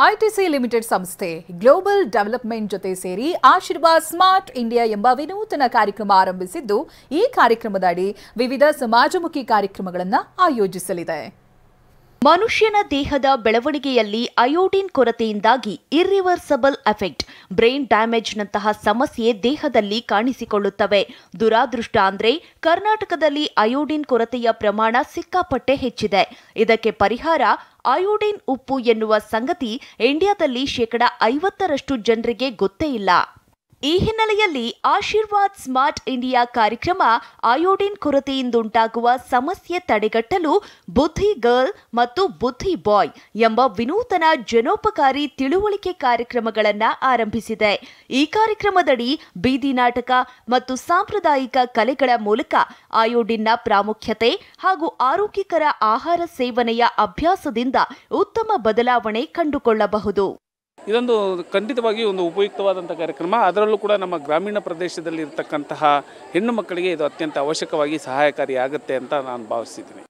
ITC limited ಸಂಸ್ಥೆ global development ಜೊತೆ ಸೇರಿ ಆಶೀರ್ವಾದ್ ಸ್ಮಾರ್ಟ್ ಇಂಡಿಯಾ ಎಂಬ ವಿನೂತನ ಕಾರ್ಯಕ್ರಮ ಆರಂಭಿಸಿದ್ದು, ಈ ಕಾರ್ಯಕ್ರಮದಡಿ ವಿವಿಧ ಸಮಾಜಮುಖಿ ಕಾರ್ಯಕ್ರಮಗಳನ್ನು ಆಯೋಜಿಸಲಿದೆ. ಮನುಷ್ಯನ ದೇಹದ ಬೆಳವಣಿಗೆಯಲ್ಲಿ ಅಯೋಡಿನ್ ಕೊರತೆಯಿಂದಾಗಿ ಇರ್ರಿವರ್ಸಬಲ್ ಎಫೆಕ್ಟ್, ಬ್ರೈನ್ ಡ್ಯಾಮೇಜ್ನಂತಹ ಸಮಸ್ಯೆ ದೇಹದಲ್ಲಿ ಕಾಣಿಸಿಕೊಳ್ಳುತ್ತವೆ. ದುರಾದೃಷ್ಟ ಅಂದ್ರೆ ಕರ್ನಾಟಕದಲ್ಲಿ ಅಯೋಡಿನ್ ಕೊರತೆಯ ಪ್ರಮಾಣ ಸಿಕ್ಕಾಪಟ್ಟೆ ಹೆಚ್ಚಿದೆ. ಇದಕ್ಕೆ ಪರಿಹಾರ ಅಯೋಡಿನ್ ಉಪ್ಪು ಎನ್ನುವ ಸಂಗತಿ ಇಂಡಿಯಾದಲ್ಲಿ 50% ಜನರಿಗೆ ಗೊತ್ತೇ ಇಲ್ಲ. ಈ ಹಿನ್ನೆಲೆಯಲ್ಲಿ ಆಶೀರ್ವಾದ್ ಸ್ಮಾರ್ಟ್ ಇಂಡಿಯಾ ಕಾರ್ಯಕ್ರಮ ಅಯೋಡಿನ್ ಕೊರತೆಯಿಂದುಂಟಾಗುವ ಸಮಸ್ಯೆ ತಡೆಗಟ್ಟಲು ಬುದ್ಧಿ ಗರ್ಲ್ ಮತ್ತು ಬುದ್ಧಿ ಬಾಯ್ ಎಂಬ ವಿನೂತನ ಜನೋಪಕಾರಿ ತಿಳುವಳಿಕೆ ಕಾರ್ಯಕ್ರಮಗಳನ್ನು ಆರಂಭಿಸಿದೆ. ಈ ಕಾರ್ಯಕ್ರಮದಡಿ ಬೀದಿ ನಾಟಕ ಮತ್ತು ಸಾಂಪ್ರದಾಯಿಕ ಕಲೆಗಳ ಮೂಲಕ ಅಯೋಡಿನ್ನ ಪ್ರಾಮುಖ್ಯತೆ ಹಾಗೂ ಆರೋಗ್ಯಕರ ಆಹಾರ ಸೇವನೆಯ ಅಭ್ಯಾಸದಿಂದ ಉತ್ತಮ ಬದಲಾವಣೆ ಕಂಡುಕೊಳ್ಳಬಹುದು. ಇದೊಂದು ಖಂಡಿತವಾಗಿ ಒಂದು ಉಪಯುಕ್ತವಾದಂಥ ಕಾರ್ಯಕ್ರಮ. ಅದರಲ್ಲೂ ಕೂಡ ನಮ್ಮ ಗ್ರಾಮೀಣ ಪ್ರದೇಶದಲ್ಲಿ ಇರತಕ್ಕಂತಹ ಹೆಣ್ಣು ಮಕ್ಕಳಿಗೆ ಇದು ಅತ್ಯಂತ ಅವಶ್ಯಕವಾಗಿ ಸಹಾಯಕಾರಿಯಾಗುತ್ತೆ ಅಂತ ನಾನು ಭಾವಿಸಿದ್ದೀನಿ.